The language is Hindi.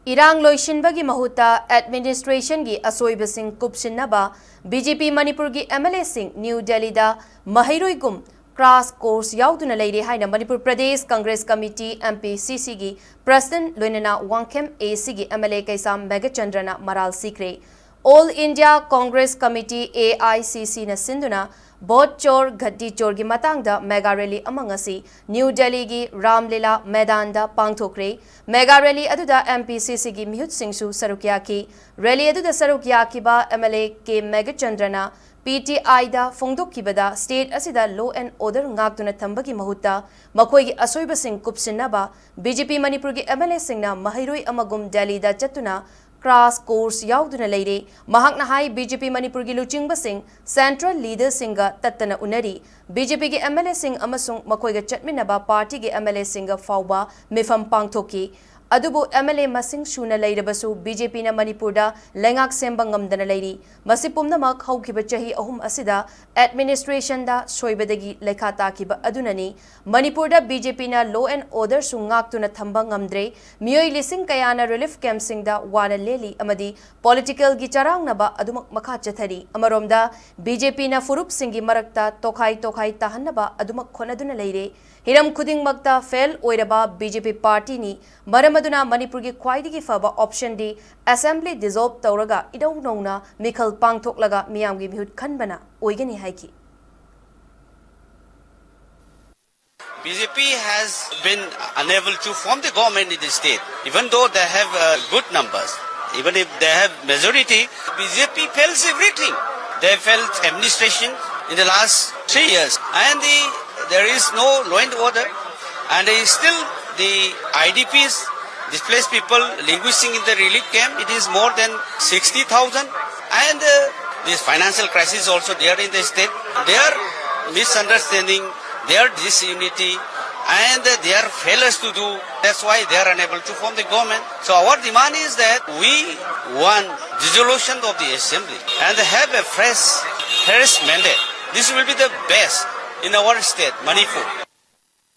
इरांग लोइशिनबगी महुता एडमिनिस्ट्रेशन की असोइबसिंग कुपसिनबा बीजेपी मणिपुर की एमएलए सिंह न्यू दिल्ली दा महिरोइगुम क्रास कोर्स याउदुना लेरे हाइना Manipur Pradesh Congress committee MPCC की प्रेसिडेंट लोइनना वांगखेम एसी की एमएलए कैसाम मेघचंद्रना मराल सीखरे all India Congress committee AICC न सिंधुना बोट चोर घट्टी चोर की मतंगदा मेगा रैली अमंगसी न्यू दिल्ली की रामलीला मैदान दा पांगथोक्रे मेगा रैली अदुदा एमपीसीसी की मिहुत सिंगसु सरुकिया की रैली अदुदा सरुकिया किबा एमएलए के मेघचंद्रना पीटीआई दा फोंदोक्किबदा स्टेट असिदा law and order ngaktuna thambagi mahutta makhoi gi asoiba sing kupsinnaba BJP Manipur की एमएलए सिंगना महिरोई अमगुम दिल्ली दा चतुना क्रास कोर्स याउदुना लेरे महाकना हाई बीजेपी मणिपुर की लुचिंगबा सिंग सेंट्रल लीडर सिंगा तत्तना उनरी बीजेपी के एमएलए सिंग अमसुंग मखोइगा चटमिनबा पार्टी के एमएलए सिंगा फाउबा मिफम पांगथोकी अदुबु एमएलए मसिंग सुना लेरबसु बीजेपी न मणिपुरदा लेंगाक सेंबा ngamdana लेरी मसि पुमनमक हौखिबा चही अहुम असिदा एडमिनिस्ट्रेशन दा सोइबदगी लेखा ताकिबा अदुननी मणिपुरदा बीजेपी न लॉ एंड ऑर्डर सु ngaktuna थंबा ngamdre मियोय लिसिंग कयाना रिलीफ कैंप सिंगदा वाना लेली अमदी पॉलिटिकल गी चरांगनबा अदुमक मखा चथरी अमरोमदा बीजेपी न फुरुप सिंगी मरकता तोखाई ताहनबा अदुमक खोनदुना लेरे हिरम खुदिंगमकता फेल ओइरबा बीजेपी पार्टी नि मरमदुना मणिपुर की ख्वाइदगी फबा ऑप्शन दी असेंबली डिसॉल्व तौरगा इदौ नौना मिखल पांगथोकलगा मियामगी मिहुत खनबना ओइगनी हाइकी BJP has been unable to form the government in the state, even though they have good numbers. Even if they have majority, BJP fails everything. They failed administration in the last 3 years, and there is no law and order, and still the IDPs, displaced people languishing in the relief camp, it is more than 60,000, and this financial crisis also there in the state. Their misunderstanding, their disunity, and their failures to do, that's why they are unable to form the government. So our demand is that we want dissolution of the assembly and have a fresh mandate. This will be the best in our state, Manipur.